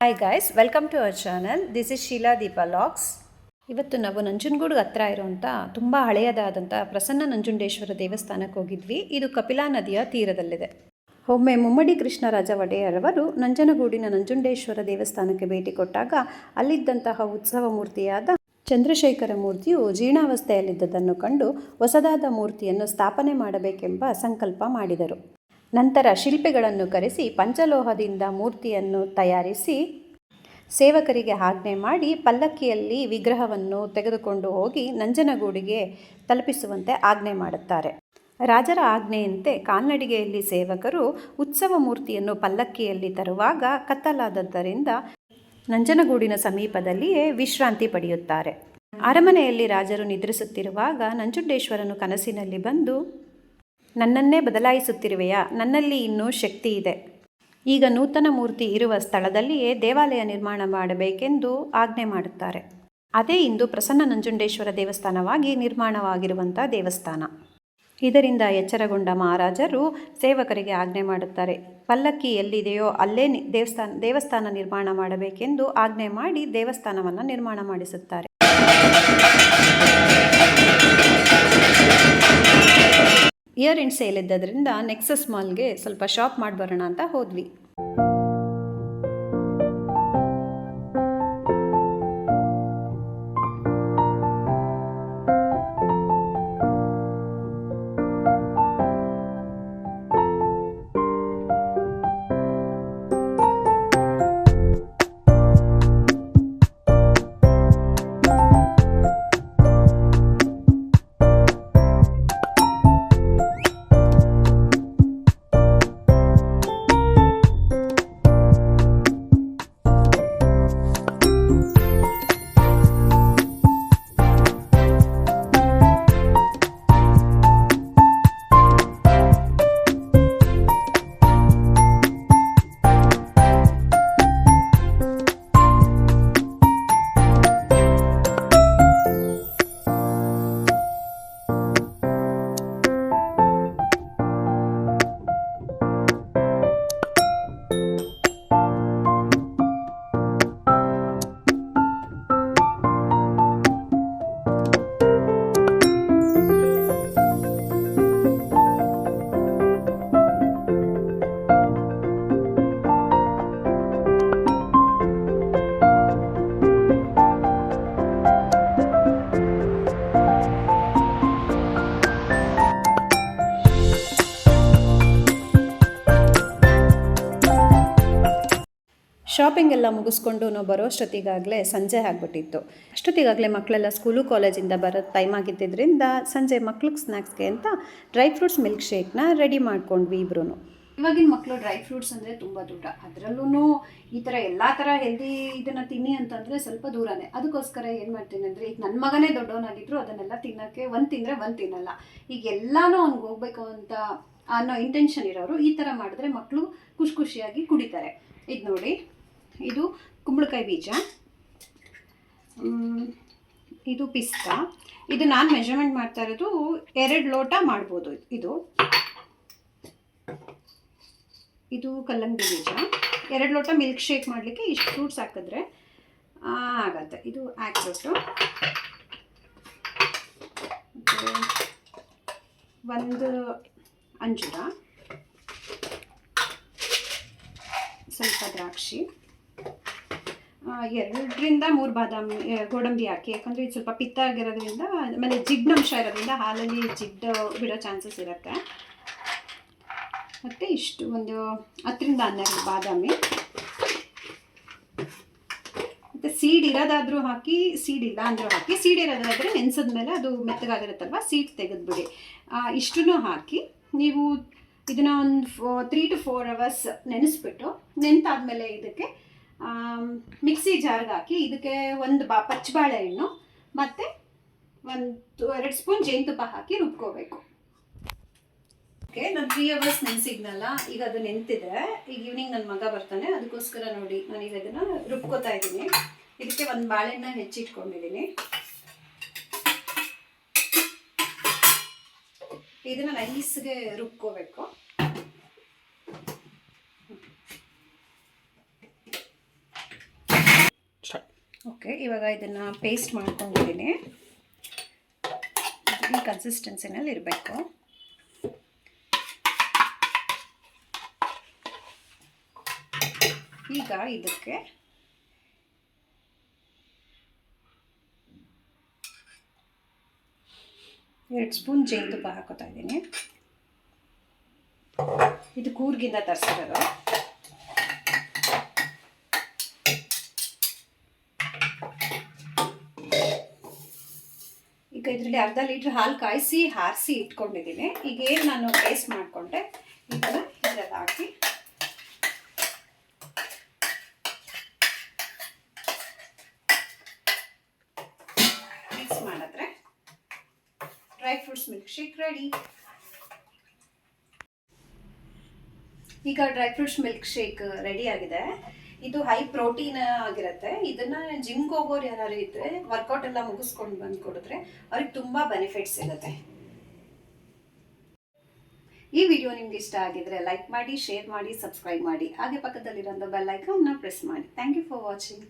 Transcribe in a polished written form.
Hi guys, welcome to our channel. This is Sheela Deepa logs. ಇವತ್ತು ನಾವು ನಂಜನಗೂಡು ಹತ್ರ ಇರುವಂಥ ತುಂಬ ಹಳೆಯದಾದಂಥ ಪ್ರಸನ್ನ ನಂಜುಂಡೇಶ್ವರ ದೇವಸ್ಥಾನಕ್ಕೆ ಹೋಗಿದ್ವಿ. ಇದು ಕಪಿಲಾ ನದಿಯ ತೀರದಲ್ಲಿದೆ. ಒಮ್ಮೆ ಮುಮ್ಮಡಿ ಕೃಷ್ಣರಾಜ ಒಡೆಯರವರು ನಂಜನಗೂಡಿನ ನಂಜುಂಡೇಶ್ವರ ದೇವಸ್ಥಾನಕ್ಕೆ ಭೇಟಿ ಕೊಟ್ಟಾಗ ಅಲ್ಲಿದ್ದಂತಹ ಉತ್ಸವ ಮೂರ್ತಿಯಾದ ಚಂದ್ರಶೇಖರ ಮೂರ್ತಿಯು ಜೀರ್ಣಾವಸ್ಥೆಯಲ್ಲಿದ್ದದನ್ನು ಕಂಡು ಹೊಸದಾದ ಮೂರ್ತಿಯನ್ನು ಸ್ಥಾಪನೆ ಮಾಡಬೇಕೆಂಬ ಸಂಕಲ್ಪ ಮಾಡಿದರು. ನಂತರ ಶಿಲ್ಪಿಗಳನ್ನು ಕರೆಸಿ ಪಂಚಲೋಹದಿಂದ ಮೂರ್ತಿಯನ್ನು ತಯಾರಿಸಿ ಸೇವಕರಿಗೆ ಆಜ್ಞೆ ಮಾಡಿ ಪಲ್ಲಕ್ಕಿಯಲ್ಲಿ ವಿಗ್ರಹವನ್ನು ತೆಗೆದುಕೊಂಡು ಹೋಗಿ ನಂಜನಗೂಡಿಗೆ ತಲುಪಿಸುವಂತೆ ಆಜ್ಞೆ ಮಾಡುತ್ತಾರೆ. ರಾಜರ ಆಜ್ಞೆಯಂತೆ ಕಾಲ್ನಡಿಗೆಯಲ್ಲಿ ಸೇವಕರು ಉತ್ಸವ ಮೂರ್ತಿಯನ್ನು ಪಲ್ಲಕ್ಕಿಯಲ್ಲಿ ತರುವಾಗ ಕತ್ತಲಾದದ್ದರಿಂದ ನಂಜನಗೂಡಿನ ಸಮೀಪದಲ್ಲಿಯೇ ವಿಶ್ರಾಂತಿ ಪಡೆಯುತ್ತಾರೆ. ಅರಮನೆಯಲ್ಲಿ ರಾಜರು ನಿದ್ರಿಸುತ್ತಿರುವಾಗ ನಂಜುಂಡೇಶ್ವರನು ಕನಸಿನಲ್ಲಿ ಬಂದು, ನನ್ನನ್ನೇ ಬದಲಾಯಿಸುತ್ತಿರುವೆಯಾ? ನನ್ನಲ್ಲಿ ಇನ್ನೂ ಶಕ್ತಿ ಇದೆ. ಈಗ ನೂತನ ಮೂರ್ತಿ ಇರುವ ಸ್ಥಳದಲ್ಲಿಯೇ ದೇವಾಲಯ ನಿರ್ಮಾಣ ಮಾಡಬೇಕೆಂದು ಆಜ್ಞೆ ಮಾಡುತ್ತಾರೆ. ಅದೇ ಇಂದು ಪ್ರಸನ್ನ ನಂಜುಂಡೇಶ್ವರ ದೇವಸ್ಥಾನವಾಗಿ ನಿರ್ಮಾಣವಾಗಿರುವಂಥ ದೇವಸ್ಥಾನ. ಇದರಿಂದ ಎಚ್ಚರಗೊಂಡ ಮಹಾರಾಜರು ಸೇವಕರಿಗೆ ಆಜ್ಞೆ ಮಾಡುತ್ತಾರೆ. ಪಲ್ಲಕ್ಕಿ ಎಲ್ಲಿದೆಯೋ ಅಲ್ಲೇ ದೇವಸ್ಥಾನ ನಿರ್ಮಾಣ ಮಾಡಬೇಕೆಂದು ಆಜ್ಞೆ ಮಾಡಿ ದೇವಸ್ಥಾನವನ್ನು ನಿರ್ಮಾಣ ಮಾಡಿಸುತ್ತಾರೆ. ಇಯರ್ ಎಂಡ್ ಸೇಲ್ ಇದ್ದದ್ರಿಂದ ನೆಕ್ಸಸ್ ಮಾಲ್ಗೆ ಸ್ವಲ್ಪ ಶಾಪ್ ಮಾಡಿ ಬರೋಣ ಅಂತ ಹೋದ್ವಿ. ಶಾಪಿಂಗ್ ಎಲ್ಲ ಮುಗಿಸ್ಕೊಂಡು ನಾವು ಬರೋಷ್ಟೊತ್ತಿಗಾಗಲೇ ಸಂಜೆ ಆಗಿಬಿಟ್ಟಿತ್ತು. ಅಷ್ಟೊತ್ತಿಗಾಗಲೇ ಮಕ್ಕಳೆಲ್ಲ ಸ್ಕೂಲು ಕಾಲೇಜಿಂದ ಬರೋ ಟೈಮ್ ಆಗಿದ್ದರಿಂದ ಸಂಜೆ ಮಕ್ಳಿಗೆ ಸ್ನ್ಯಾಕ್ಸ್ಗೆ ಅಂತ ಡ್ರೈ ಫ್ರೂಟ್ಸ್ ಮಿಲ್ಕ್ ಶೇಕ್ನ ರೆಡಿ ಮಾಡ್ಕೊಂಡ್ವಿ ಇಬ್ರು. ಇವಾಗಿನ ಮಕ್ಕಳು ಡ್ರೈ ಫ್ರೂಟ್ಸ್ ಅಂದರೆ ತುಂಬ ದೂರ, ಅದರಲ್ಲೂ ಈ ಥರ ಎಲ್ಲ ಥರ ಹೆಲ್ದಿ ಇದನ್ನು ತಿನ್ನಿ ಅಂತಂದರೆ ಸ್ವಲ್ಪ ದೂರನೇ. ಅದಕ್ಕೋಸ್ಕರ ಏನು ಮಾಡ್ತೀನಿ ಅಂದರೆ, ಈಗ ನನ್ನ ಮಗನೇ ದೊಡ್ಡವನಾಗಿದ್ರು ಅದನ್ನೆಲ್ಲ ತಿನ್ನೋಕ್ಕೆ ಒಂದು ತಿಂದರೆ ಒಂದು ತಿನ್ನಲ್ಲ. ಈಗ ಎಲ್ಲನೂ ಅವ್ನಿಗೆ ಹೋಗ್ಬೇಕು ಅಂತ ಅನ್ನೋ ಇಂಟೆನ್ಷನ್ ಇರೋರು ಈ ಥರ ಮಾಡಿದ್ರೆ ಮಕ್ಕಳು ಖುಷಿಯಾಗಿ ಕುಡಿತಾರೆ. ಇದು ನೋಡಿ, ಇದು ಕುಂಬಳಕಾಯಿ ಬೀಜ, ಇದು ಪಿಸ್ತಾ. ಇದು ನಾನು ಮೆಜರ್ಮೆಂಟ್ ಮಾಡ್ತಾ ಇರೋದು 2 ಲೋಟ ಮಾಡ್ಬೋದು. ಇದು ಕಲ್ಲಂಗಡಿ ಬೀಜ. 2 ಲೋಟ ಮಿಲ್ಕ್ ಶೇಕ್ ಮಾಡಲಿಕ್ಕೆ ಇಷ್ಟು ಫ್ರೂಟ್ಸ್ ಹಾಕಿದ್ರೆ ಆಗತ್ತೆ. ಇದು ಆಕ್ರೋಟು, ಒಂದು ಅಂಜೂರ, ಸ್ವಲ್ಪ ದ್ರಾಕ್ಷಿ, 2-3 ಬಾದಾಮಿ ಗೋಡಂಬಿ ಹಾಕಿ, ಯಾಕಂದರೆ ಇದು ಸ್ವಲ್ಪ ಪಿತ್ತ ಆಗಿರೋದ್ರಿಂದ, ಆಮೇಲೆ ಜಿಡ್ನಂಶ ಇರೋದ್ರಿಂದ ಹಾಲಲ್ಲಿ ಜಿಡ್ಡು ಬಿಡೋ ಚಾನ್ಸಸ್ ಇರುತ್ತೆ. ಮತ್ತು ಇಷ್ಟು ಒಂದು 10-12 ಬಾದಾಮಿ, ಮತ್ತು ಸೀಡ್ ಇರೋದಾದರೂ ಹಾಕಿ, ಸೀಡ್ ಇಲ್ಲ ಅಂದರೂ ಹಾಕಿ. ಸೀಡ್ ಇರೋದಾದರೆ ನೆನೆಸಿದ್ಮೇಲೆ ಅದು ಮೆತ್ತಗಾಗಿರುತ್ತಲ್ವ, ಸೀಡ್ ತೆಗೆದುಬಿಡಿ. ಇಷ್ಟನ್ನು ಹಾಕಿ ನೀವು ಇದನ್ನು ಒಂದು 3 to 4 hours ನೆನೆಸ್ಬಿಟ್ಟು, ನೆನೆದಾದ್ಮೇಲೆ ಇದಕ್ಕೆ ಮಿಕ್ಸಿ ಜಾರ್ಗೆ ಹಾಕಿ ಇದಕ್ಕೆ ಒಂದು ಪಚ್ಚಬಾಳೆಹಣ್ಣು ಮತ್ತು 1-2 ಸ್ಪೂನ್ ಜೇನುತುಪ್ಪ ಹಾಕಿ ರುಬ್ಕೋಬೇಕು. ಓಕೆ, ನಾನು 3 hours ನೆನೆಸಿದ್ನಲ್ಲ, ಈಗ ಅದು ನೆನೆತಿದೆ. ಈಗ ಈವ್ನಿಂಗ್ ನನ್ನ ಮಗ ಬರ್ತಾನೆ, ಅದಕ್ಕೋಸ್ಕರ ನೋಡಿ ನಾನೀಗ ಇದನ್ನು ರುಬ್ಕೋತಾ ಇದ್ದೀನಿ. ಇದಕ್ಕೆ ಒಂದು ಬಾಳೆಹಣ್ಣ ಹೆಚ್ಚಿಟ್ಕೊಂಡಿದ್ದೀನಿ. ಇದನ್ನು ನೈಸ್ಗೆ ರುಬ್ಕೋಬೇಕು. ಓಕೆ, ಇವಾಗ ಇದನ್ನು ಪೇಸ್ಟ್ ಮಾಡ್ಕೊಂಡಿದ್ದೀನಿ. ಈ ಕನ್ಸಿಸ್ಟೆನ್ಸಿನಲ್ಲಿ ಇರಬೇಕು. ಈಗ ಇದಕ್ಕೆ ಎರಡು ಸ್ಪೂನ್ ಜೇನುತುಪ್ಪ ಹಾಕೋತಾ ಇದ್ದೀನಿ. ಇದು ಕೂರ್ಗಿಂದ ತರಿಸಿರೋದು. ಈಗ ಇದರಲ್ಲಿ ಅರ್ಧ ಲೀಟ್ರ್ ಹಾಲು ಕಾಯಿಸಿ ಹಾರಿಸಿ ಇಟ್ಕೊಂಡಿದ್ದೀನಿ. ಈಗ ಏನು ನಾನು ಪೇಸ್ಟ್ ಮಾಡಿಕೊಂಡೆ ಇದನ್ನು ಇದರಲ್ಲಿ ಹಾಕಿ ಮಿಕ್ಸ್ ಮಾಡಿದ್ರೆ dry fruits milk shake ready. ಈಗ dry fruits milk shake ready ಆಗಿದೆ. ಇದು ಹೈ ಪ್ರೋಟೀನ್ ಆಗಿರುತ್ತೆ. ಇದನ್ನ ಜಿಮ್ಗೆ ಹೋಗೋರು ಯಾರು ಇದ್ರೆ, ವರ್ಕೌಟ್ ಎಲ್ಲ ಮುಗಿಸ್ಕೊಂಡು ಬಂದು ಕೊಡಿದ್ರೆ ಅವ್ರಿಗೆ ತುಂಬ ಬೆನಿಫಿಟ್ಸ್ ಸಿಗುತ್ತೆ. ಈ ವಿಡಿಯೋ ನಿಮ್ಗೆ ಇಷ್ಟ ಆಗಿದ್ರೆ ಲೈಕ್ ಮಾಡಿ, ಶೇರ್ ಮಾಡಿ, ಸಬ್ಸ್ಕ್ರೈಬ್ ಮಾಡಿ. ಹಾಗೆ ಪಕ್ಕದಲ್ಲಿರೋ ಬೆಲ್ ಐಕಾನ್ನ ಪ್ರೆಸ್ ಮಾಡಿ. Thank you for watching.